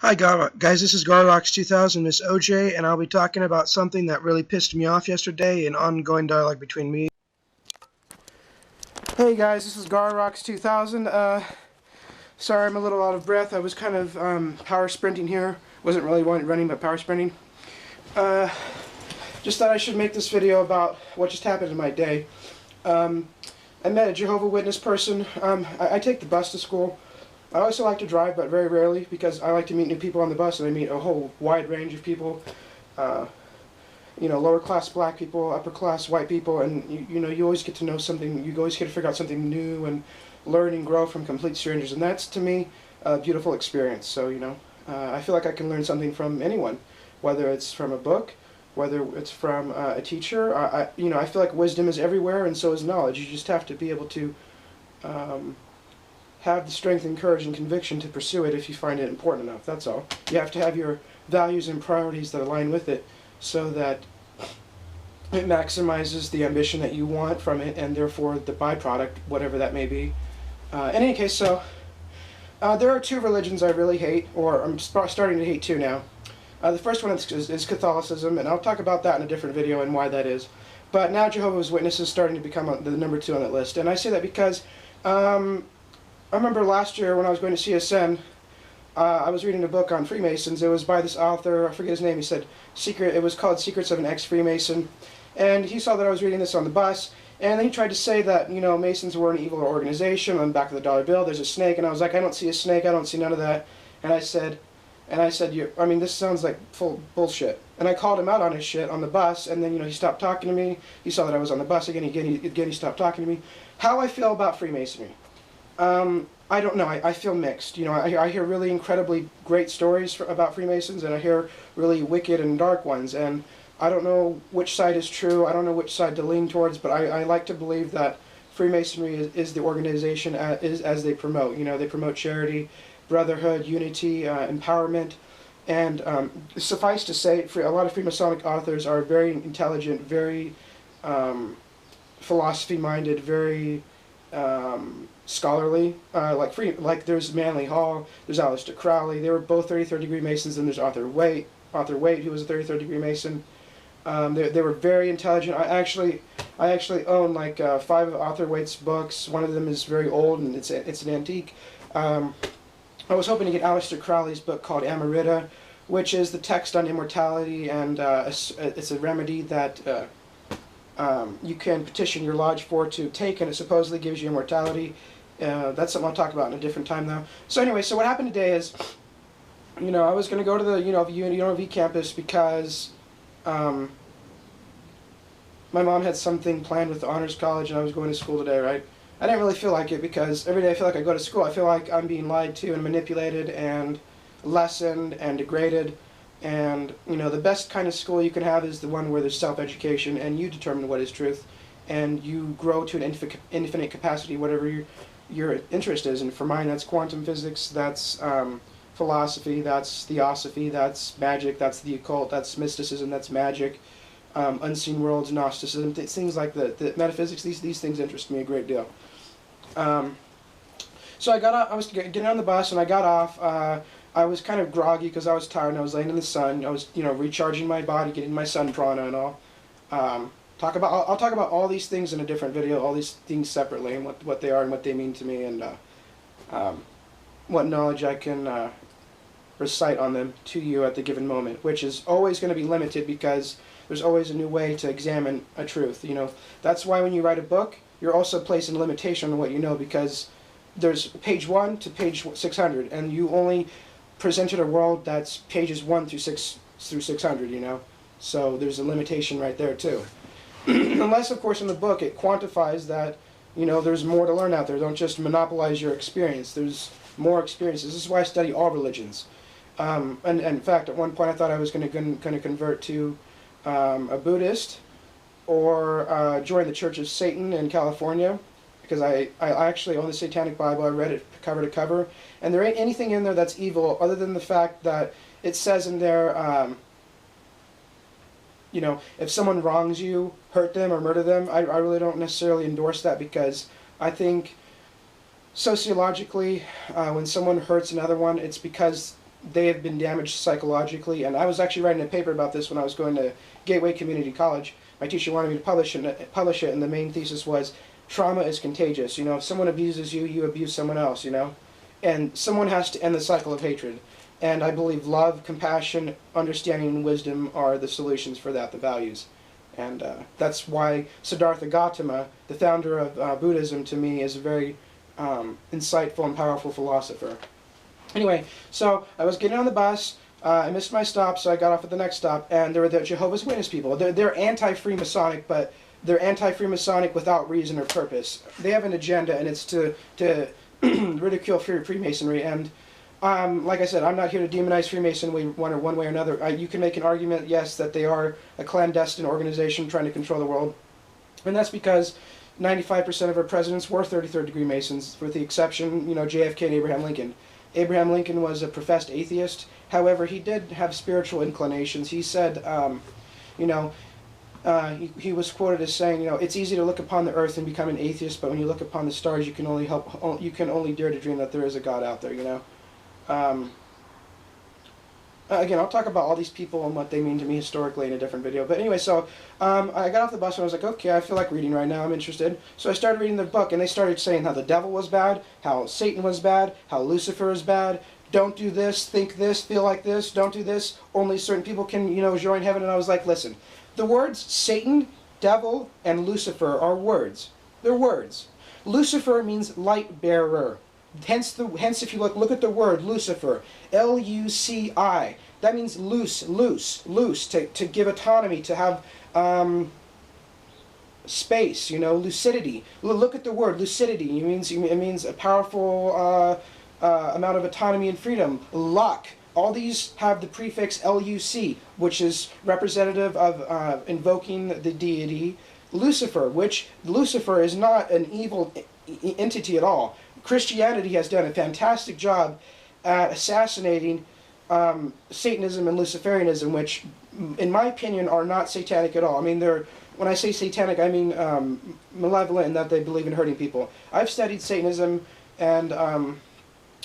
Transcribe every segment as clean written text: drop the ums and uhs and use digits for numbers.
Hi guys, this is Garrox2000, MsOoJ, and I'll be talking about something that really pissed me off yesterday, an ongoing dialogue between me. Hey guys, this is Garrox2000. Sorry I'm a little out of breath. I was kind of power sprinting here. Wasn't really running, but power sprinting. Just thought I should make this video about what just happened in my day. I met a Jehovah Witness person. I take the bus to school. I also like to drive, but very rarely, because I like to meet new people on the bus, and I meet a whole wide range of people. Lower class black people, upper class white people, and you always get to know something. You always get to figure out something new and learn and grow from complete strangers, and that's to me a beautiful experience. So I feel like I can learn something from anyone, whether it's from a book, whether it's from a teacher. I feel like wisdom is everywhere, and so is knowledge. You just have to be able to have the strength and courage and conviction to pursue it if you find it important enough. That's all. You have to have your values and priorities that align with it, so that it maximizes the ambition that you want from it, and therefore the byproduct, whatever that may be. In any case, so there are two religions I really hate, or I'm starting to hate two now. The first one is Catholicism, and I'll talk about that in a different video and why that is. But now Jehovah's Witnesses is starting to become the number two on that list, and I say that because I remember last year when I was going to CSN, I was reading a book on Freemasons. It was by this author, I forget his name. He said it was called Secrets of an Ex-Freemason, and he saw that I was reading this on the bus, and then he tried to say that Masons were an evil organization. On the back of the dollar bill there's a snake, and I was like, I don't see a snake, I don't see none of that. And I said, this sounds like full bullshit. And I called him out on his shit on the bus, and then he stopped talking to me. He saw that I was on the bus again. He stopped talking to me. How I feel about Freemasonry? I don't know. I feel mixed. I hear really incredibly great stories about Freemasons, and I hear really wicked and dark ones, and I don't know which side is true. I don't know which side to lean towards, but I like to believe that Freemasonry is the organization as they promote. They promote charity, brotherhood, unity, empowerment, and suffice to say, a lot of Freemasonic authors are very intelligent, very philosophy-minded, very scholarly, like there's Manly Hall, there's Aleister Crowley. They were both 33rd degree Masons, and there's Arthur Waite, who was a 33rd degree Mason. They were very intelligent. I actually own like 5 of Arthur Waite's books. One of them is very old, and it's an antique. I was hoping to get Aleister Crowley's book called Amrita, which is the text on immortality, and it's a remedy that you can petition your lodge to take, and it supposedly gives you immortality. That's something I'll talk about in a different time, though. So anyway, so what happened today is, I was going to go to the UNLV campus because my mom had something planned with the honors college, and I was going to school today, right? I didn't really feel like it, because every day I feel like I go to school, I feel like I'm being lied to and manipulated and lessoned and degraded. And the best kind of school you can have is the one where there's self-education, and you determine what is truth, and you grow to an infinite capacity, whatever your interest is. And for mine, that's quantum physics, that's philosophy, that's theosophy, that's magic, that's the occult, that's mysticism, that's magic, unseen worlds, Gnosticism, things like the metaphysics. These things interest me a great deal. So I was getting on the bus, and I got off. I was kind of groggy because I was tired, and I was laying in the sun. I was, recharging my body, getting my sun prana and all. I'll talk about all these things in a different video, all these things separately, and what they are and what they mean to me, and what knowledge I can recite on them to you at the given moment, which is always going to be limited, because there's always a new way to examine a truth. That's why when you write a book, you're also placing limitation on what you know, because there's page 1 to page 600, and you only presented a world that's pages 1 through 600, so there's a limitation right there too. Unless, of course, in the book it quantifies that there's more to learn out there. Don't just monopolize your experience. There's more experiences. This is why I study all religions. And in fact, at one point I thought I was going to convert to a Buddhist, or join the Church of Satan in California, because I actually own the Satanic Bible. I read it cover to cover, and there ain't anything in there that's evil, other than the fact that it says in there, if someone wrongs you, hurt them or murder them. I really don't necessarily endorse that, because I think sociologically, when someone hurts another one, it's because they have been damaged psychologically. And I was actually writing a paper about this when I was going to Gateway Community College. My teacher wanted me to publish it, and the main thesis was trauma is contagious. You know, if someone abuses you, you abuse someone else, you know? And someone has to end the cycle of hatred. And I believe love, compassion, understanding, and wisdom are the solutions for that, the values. And that's why Siddhartha Gautama, the founder of Buddhism, to me is a very insightful and powerful philosopher. Anyway, so I was getting on the bus. I missed my stop, so I got off at the next stop, and there were the Jehovah's Witness people. They're anti-freemasonic, but they're anti-freemasonic without reason or purpose. They have an agenda, and it's to ridicule Freemasonry. And like I said, I'm not here to demonize Freemasonry one way or another. You can make an argument, yes, that they are a clandestine organization trying to control the world, and that's because 95% of our presidents were 33rd degree Masons, with the exception, you know, JFK and Abraham Lincoln. Abraham Lincoln was a professed atheist. However, he did have spiritual inclinations. He said, you know, he was quoted as saying, you know, it's easy to look upon the earth and become an atheist, but when you look upon the stars, you can only dare to dream that there is a God out there, you know. Again, I'll talk about all these people and what they mean to me historically in a different video. But anyway, so I got off the bus and I was like, okay, I feel like reading right now. I'm interested. So I started reading their book, and they started saying how the devil was bad, how Satan was bad, how Lucifer is bad. Don't do this, think this, feel like this, don't do this. Only certain people can, you know, join heaven. And I was like, listen, the words Satan, devil, and Lucifer are words. They're words. Lucifer means light bearer. Hence, if you look at the word Lucifer, L-U-C-I. That means loose, to give autonomy, to have space, you know, lucidity. Look at the word lucidity. It means a powerful amount of autonomy and freedom. Luck. All these have the prefix L-U-C, which is representative of invoking the deity Lucifer, which Lucifer is not an evil entity at all. Christianity has done a fantastic job at assassinating Satanism and Luciferianism, which, in my opinion, are not satanic at all. I mean, when I say satanic, I mean malevolent in that they believe in hurting people. I've studied Satanism, and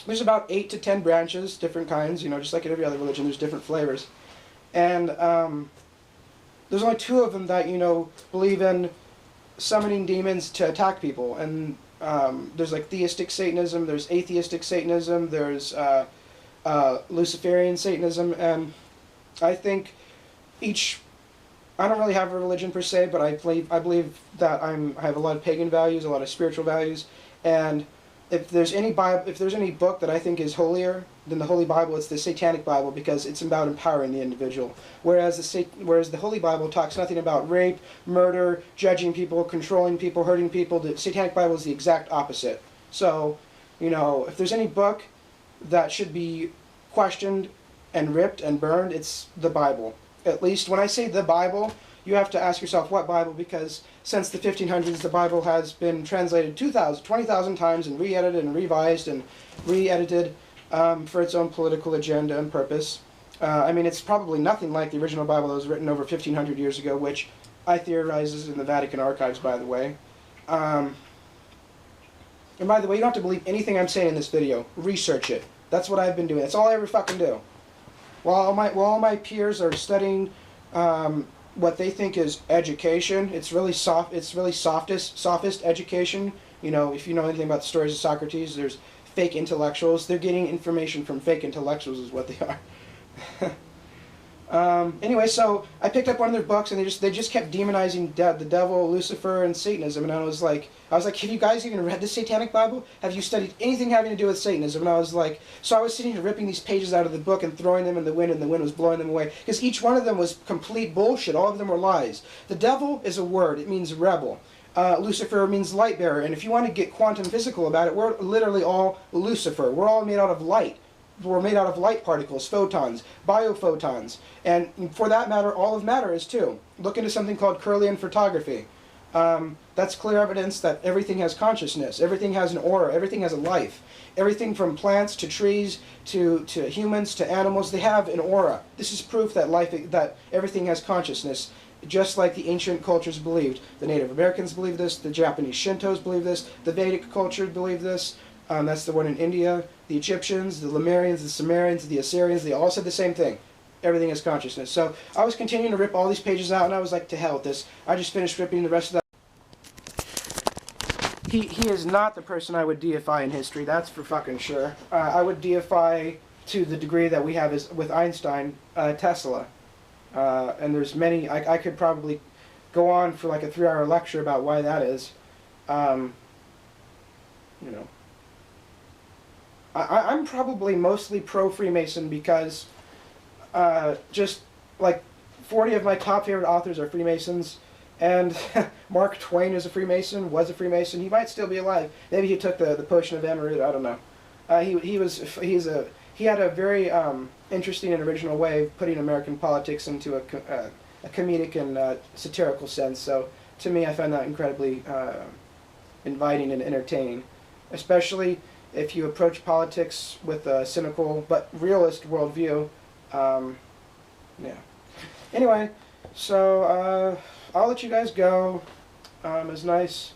there's about 8 to 10 branches, different kinds, you know, just like in every other religion, there's different flavors. And there's only 2 of them that, you know, believe in summoning demons to attack people. And there's like theistic Satanism, there's atheistic Satanism, there's Luciferian Satanism, and I think I don't really have a religion per se, but I believe that I have a lot of pagan values, a lot of spiritual values, and if there's any book that I think is holier than the Holy Bible, it's the Satanic Bible, because it's about empowering the individual. Whereas the Holy Bible talks nothing about rape, murder, judging people, controlling people, hurting people. The Satanic Bible is the exact opposite. So, you know, if there's any book that should be questioned and ripped and burned, it's the Bible. At least when I say the Bible, you have to ask yourself what Bible, because since the 1500s the Bible has been translated 20,000 times and re-edited and revised and re-edited for its own political agenda and purpose. I mean, it's probably nothing like the original Bible that was written over 1,500 years ago, which I theorize is in the Vatican archives, by the way. And by the way, you don't have to believe anything I'm saying in this video. Research it. That's what I've been doing. That's all I ever fucking do. While all my peers are studying what they think is education, it's really sophist education. You know, if you know anything about the stories of Socrates, there's fake intellectuals. They're getting information from fake intellectuals is what they are. Anyway, so I picked up one of their books, and they just kept demonizing the devil, Lucifer, and Satanism. And I was like, have you guys even read the Satanic Bible? Have you studied anything having to do with Satanism? And I was like, so I was sitting here ripping these pages out of the book and throwing them in the wind, and the wind was blowing them away, because each one of them was complete bullshit. All of them were lies. The devil is a word. It means rebel. Lucifer means light bearer. And if you want to get quantum physical about it, we're literally all Lucifer. We're all made out of light. We're made out of light particles, photons, biophotons, and for that matter, all of matter is too. Look into something called Kirlian photography. That's clear evidence that everything has consciousness, everything has an aura, everything has a life. Everything from plants to trees to humans to animals, they have an aura. This is proof that everything has consciousness, just like the ancient cultures believed. The Native Americans believe this, the Japanese Shintos believe this, the Vedic culture believe this. That's the one in India. the Egyptians, the Lemurians, the Sumerians, the Assyrians, they all said the same thing. Everything is consciousness. So I was continuing to rip all these pages out, and I was like, to hell with this. I just finished ripping the rest of that. He is not the person I would deify in history, that's for fucking sure. I would deify to the degree that we have is with Einstein, Tesla. And there's many, I could probably go on for like a 3-hour lecture about why that is. You know. I'm probably mostly pro-Freemason because just like 40 of my top favorite authors are Freemasons. And Mark Twain is a Freemason, was a Freemason. He might still be alive. Maybe he took the potion of Emerald, I don't know. He had a very interesting and original way of putting American politics into a comedic and satirical sense. So to me, I find that incredibly inviting and entertaining, especially if you approach politics with a cynical but realist worldview. Yeah. Anyway, so I'll let you guys go. It was nice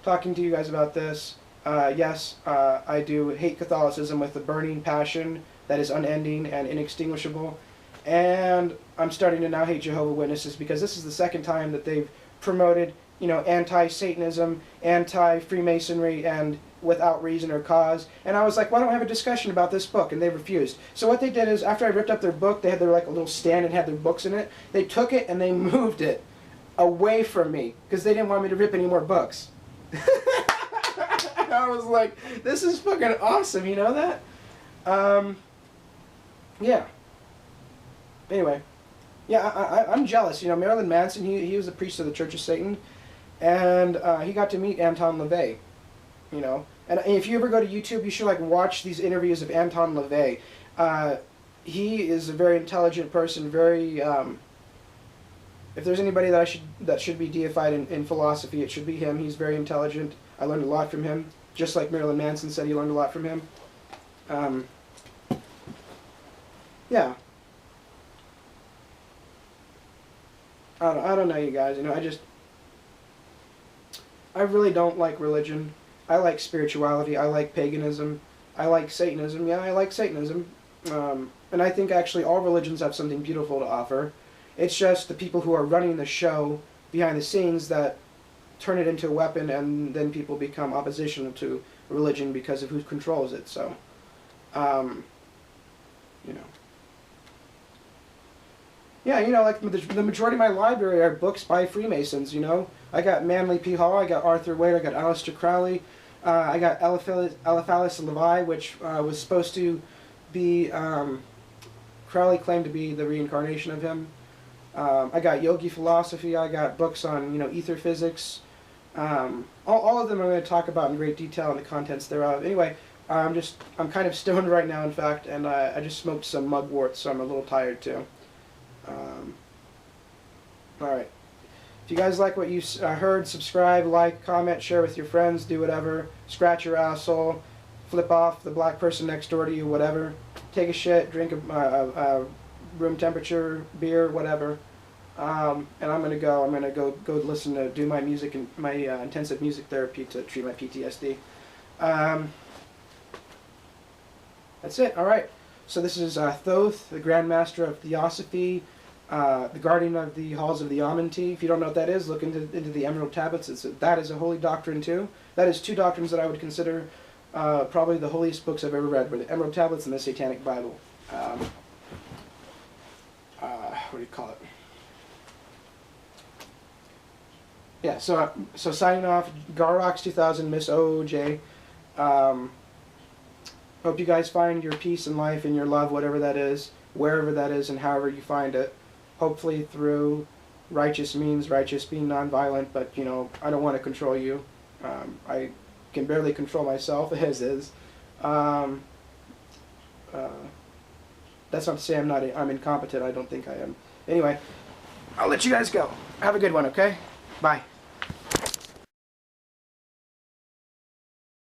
talking to you guys about this. Yes, I do hate Catholicism with a burning passion that is unending and inextinguishable. And I'm starting to now hate Jehovah's Witnesses because this is the second time that they've promoted, you know, anti-Satanism, anti-Freemasonry, and without reason or cause. And I was like, why don't we have a discussion about this book? And they refused. So what they did is, after I ripped up their book, they had their like a little stand and had their books in it. They took it and they moved it away from me because they didn't want me to rip any more books. I was like, this is fucking awesome, you know that? Yeah. Anyway. Yeah, I'm jealous. You know, Marilyn Manson, he was a priest of the Church of Satan, and he got to meet Anton LaVey, you know. And if you ever go to YouTube, you should like watch these interviews of Anton LaVey. He is a very intelligent person, very... if there's anybody that should be deified in philosophy, it should be him. He's very intelligent. I learned a lot from him, just like Marilyn Manson said he learned a lot from him. Yeah. I don't know, you guys. You know, I really don't like religion. I like spirituality. I like paganism. I like Satanism. Yeah, I like Satanism. And I think actually all religions have something beautiful to offer. It's just the people who are running the show behind the scenes that turn it into a weapon, and then people become oppositional to religion because of who controls it. So, you know. Yeah, you know, like the majority of my library are books by Freemasons, you know. I got Manly P. Hall, I got Arthur Wade, I got Aleister Crowley, I got Eliphas Levi, which was supposed to be, Crowley claimed to be the reincarnation of him. I got Yogi Philosophy, I got books on, you know, ether physics. All of them I'm going to talk about in great detail and the contents thereof. Anyway, I'm kind of stoned right now, in fact, and I just smoked some mugwort, so I'm a little tired too. Alright. If you guys like what you heard, subscribe, like, comment, share with your friends, do whatever. Scratch your asshole, flip off the black person next door to you, whatever. Take a shit, drink a room temperature beer, whatever. And I'm gonna go listen to do my music and my intensive music therapy to treat my PTSD. That's it. All right. So this is Thoth, the Grand Master of Theosophy, the guardian of the halls of the Amenti. If you don't know what that is, look into the Emerald Tablets. That is a holy doctrine too. That is two doctrines that I would consider probably the holiest books I've ever read, were the Emerald Tablets and the Satanic Bible. What do you call it? Yeah, so signing off, Garrox 2000, MsOoJ. Hope you guys find your peace in life and your love, whatever that is, wherever that is and however you find it. Hopefully through righteous means, righteous being nonviolent, but, you know, I don't want to control you. I can barely control myself, as is. That's not to say I'm incompetent. I don't think I am. Anyway, I'll let you guys go. Have a good one, okay? Bye.